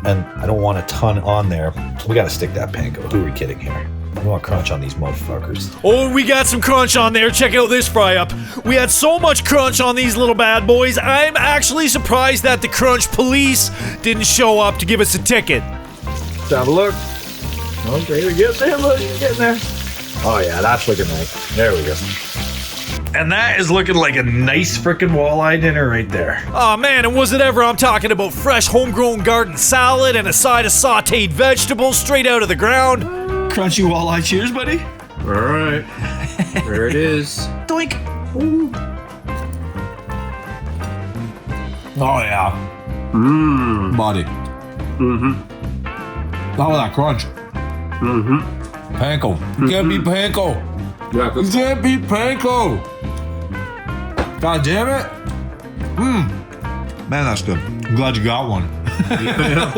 And I don't want a ton on there. We gotta stick that panko. Who are we kidding here? I want crunch on these motherfuckers. Oh, we got some crunch on there. Check out this fry up. We had so much crunch on these little bad boys. I'm actually surprised that the crunch police didn't show up to give us a ticket. Let's have a look. Okay, we're getting there. Look, you're getting there. Oh yeah, that's looking nice. There we go. And that is looking like a nice frickin' walleye dinner right there. Oh man, and was it ever? I'm talking about fresh homegrown garden salad and a side of sauteed vegetables straight out of the ground. Crunchy walleye cheers, buddy. All right. There it is. Doink. Oh yeah. Mmm. Body. Mm-hmm. How that crunch? Mm-hmm. Panko. You can't beat Panko. Yeah, You can't beat Panko. God damn it. Man, that's good. I'm glad you got one.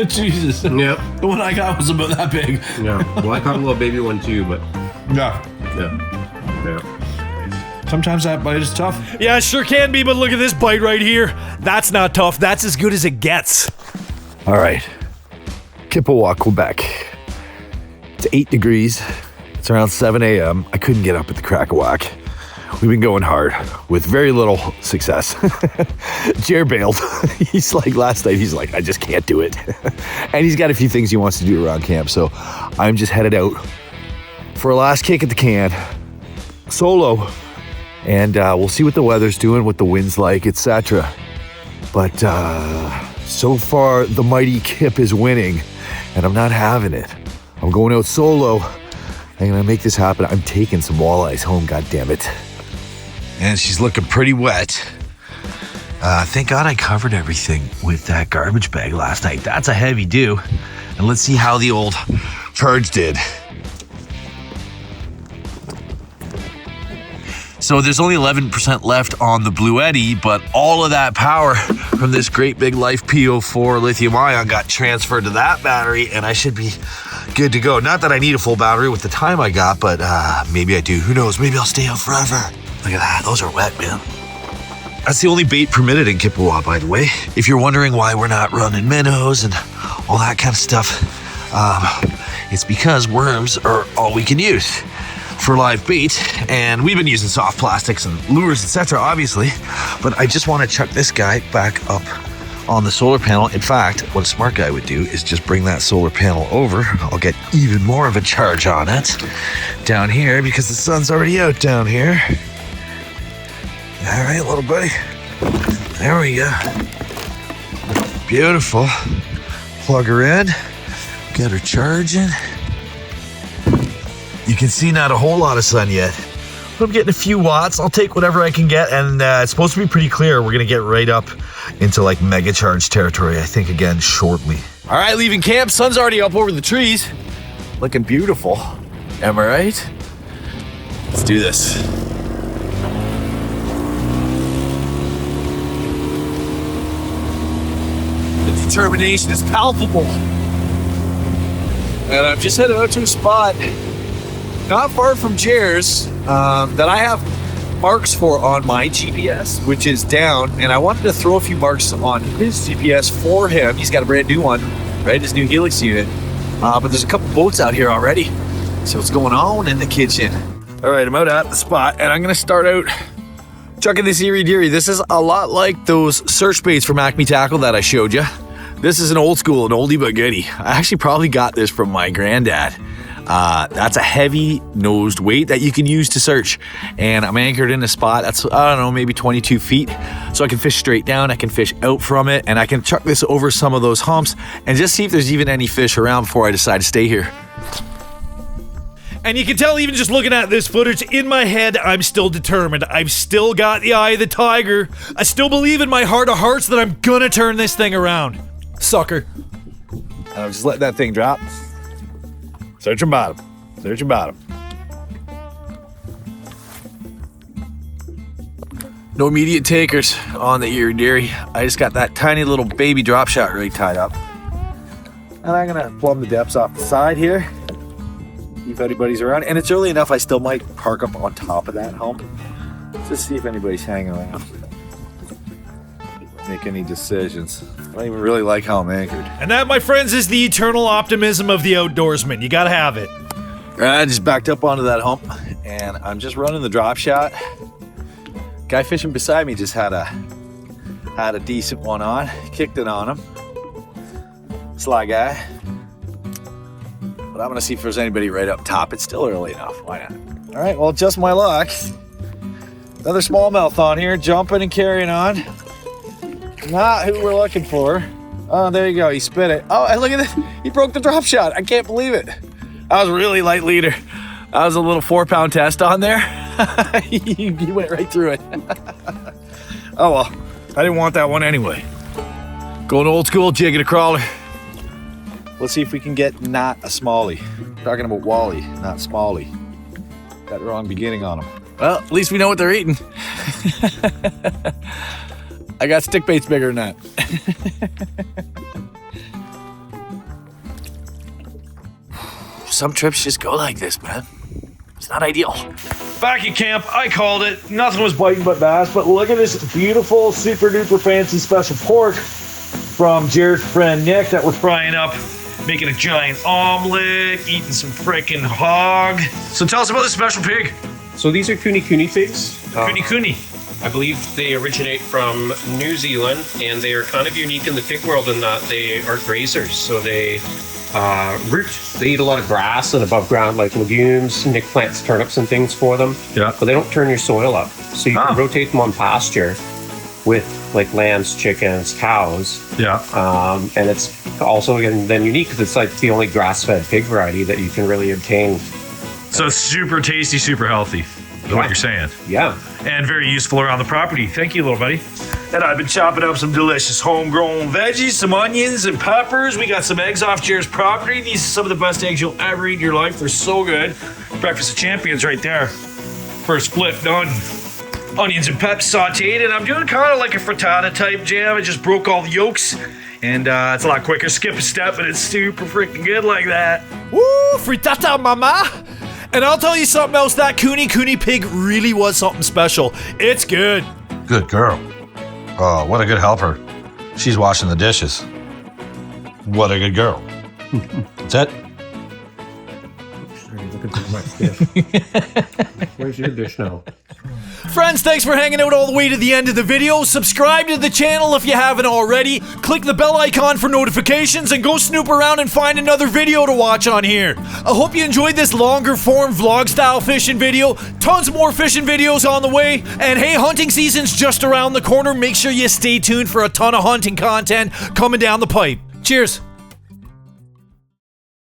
Jesus. Yep. The one I got was about that big. Yeah. Well, I caught a little baby one too, but Yeah. Sometimes that bite is tough. Yeah, it sure can be, but look at this bite right here. That's not tough. That's as good as it gets. All right, Kipawa, Quebec. It's 8 degrees. It's around 7 a.m. I couldn't get up at the crack of whack. We've been going hard with very little success. Jer bailed. He's like, last night, he's like, I just can't do it. And he's got a few things he wants to do around camp. So I'm just headed out for a last kick at the can, solo. And we'll see what the weather's doing, what the wind's like, etc. But so far, the mighty Kip is winning, and I'm not having it. I'm going out solo. I'm gonna make this happen. I'm taking some walleyes home, goddammit. And she's looking pretty wet. Thank God I covered everything with that garbage bag last night. That's a heavy do. And let's see how the old charge did. So there's only 11% left on the Blue Eddy, but all of that power from this great big Life PO4 lithium ion got transferred to that battery, and I should be good to go. Not that I need a full battery with the time I got, but maybe I do. Who knows? Maybe I'll stay out forever. Look at that. Those are wet, man. That's the only bait permitted in Kipawa, by the way. If you're wondering why we're not running minnows and all that kind of stuff, it's because worms are all we can use for live bait, and we've been using soft plastics and lures, etc., obviously, but I just want to chuck this guy back up on the solar panel. In fact, what a smart guy would do is just bring that solar panel over. I'll get even more of a charge on it down here because the sun's already out down here. All right, little buddy. There we go. Beautiful. Plug her in. Get her charging. You can see not a whole lot of sun yet. But I'm getting a few watts. I'll take whatever I can get, and it's supposed to be pretty clear. We're gonna get right up into like mega charge territory, I think, again shortly. All right, leaving camp. Sun's already up over the trees. Looking beautiful. Am I right? Let's do this. The determination is palpable. And I'm just headed out to a spot not far from Jer's that I have marks for on my GPS, which is down, and I wanted to throw a few marks on his GPS for him. He's got a brand new one, right? His new Helix unit. But there's a couple boats out here already. So what's going on in the kitchen? All right, I'm out at the spot, and I'm gonna start out chucking this Erie Deary. This is a lot like those search baits from Acme Tackle that I showed you. This is an old school, an oldie but goodie. I actually probably got this from my granddad. That's a heavy nosed weight that you can use to search, and I'm anchored in a spot that's, I don't know, maybe 22 feet, so I can fish straight down, I can fish out from it, and I can chuck this over some of those humps and just see if there's even any fish around before I decide to stay here. And you can tell even just looking at this footage, in my head, I'm still determined. I've still got the eye of the tiger. I still believe in my heart of hearts that I'm gonna turn this thing around. Sucker. And I'm just letting that thing drop. Search and bottom. Search and bottom. No immediate takers on the Erie Deary. I just got that tiny little baby drop shot rig tied up. And I'm gonna plumb the depths off the side here. See if anybody's around. And it's early enough, I still might park up on top of that hump. Just see if anybody's hanging around. Make any decisions. I don't even really like how I'm anchored. And that, my friends, is the eternal optimism of the outdoorsman. You gotta have it. I just backed up onto that hump, and I'm just running the drop shot. Guy fishing beside me just had a decent one on. Kicked it on him. Sly guy. But I'm gonna see if there's anybody right up top. It's still early enough. Why not? All right, well, just my luck. Another smallmouth on here, jumping and carrying on. Not who we're looking for. Oh, there you go. He spit it. Oh, and look at this. He broke the drop shot. I can't believe it. That was a really light leader. That was a little 4-pound test on there. he went right through it. Oh, well. I didn't want that one anyway. Going old school, jigging a crawler. Let's see if we can get not a smallie. Talking about walleye, not smallie. Got the wrong beginning on them. Well, at least we know what they're eating. I got stick baits bigger than that. Some trips just go like this, man. It's not ideal. Back at camp, I called it. Nothing was biting but bass, but look at this beautiful, super duper fancy special pork from Jared's friend Nick that we're frying up, making a giant omelet, eating some frickin' hog. So tell us about this special pig. So these are kuni pigs. Kuni. I believe they originate from New Zealand, and they are kind of unique in the pig world in that they are grazers. So they root. They eat a lot of grass and above ground, like legumes. Nick plants turnips and things for them. Yeah. But they don't turn your soil up. So you can rotate them on pasture with like lambs, chickens, cows. Yeah. And it's also again then unique because it's like the only grass-fed pig variety that you can really obtain. So it's super tasty, super healthy, is what you're saying. Yeah. And very useful around the property. Thank you, little buddy. And I've been chopping up some delicious homegrown veggies, some onions and peppers. We got some eggs off Jer's property. These are some of the best eggs you'll ever eat in your life. They're so good. Breakfast of champions right there. First split done. Onions and peps sauteed, and I'm doing kind of like a frittata type jam. I just broke all the yolks, and it's a lot quicker. Skip a step, and it's super freaking good like that. Woo, frittata mama! And I'll tell you something else, that kuni pig really was something special. It's good. Good girl. Oh, what a good helper. She's washing the dishes. What a good girl. That's it. Where's your dish now? Friends, thanks for hanging out all the way to the end of the video. Subscribe to the channel if you haven't already. Click the bell icon for notifications and go snoop around and find another video to watch on here. I hope you enjoyed this longer form vlog style fishing video. Tons more fishing videos on the way. And hey, hunting season's just around the corner. Make sure you stay tuned for a ton of hunting content coming down the pipe. Cheers.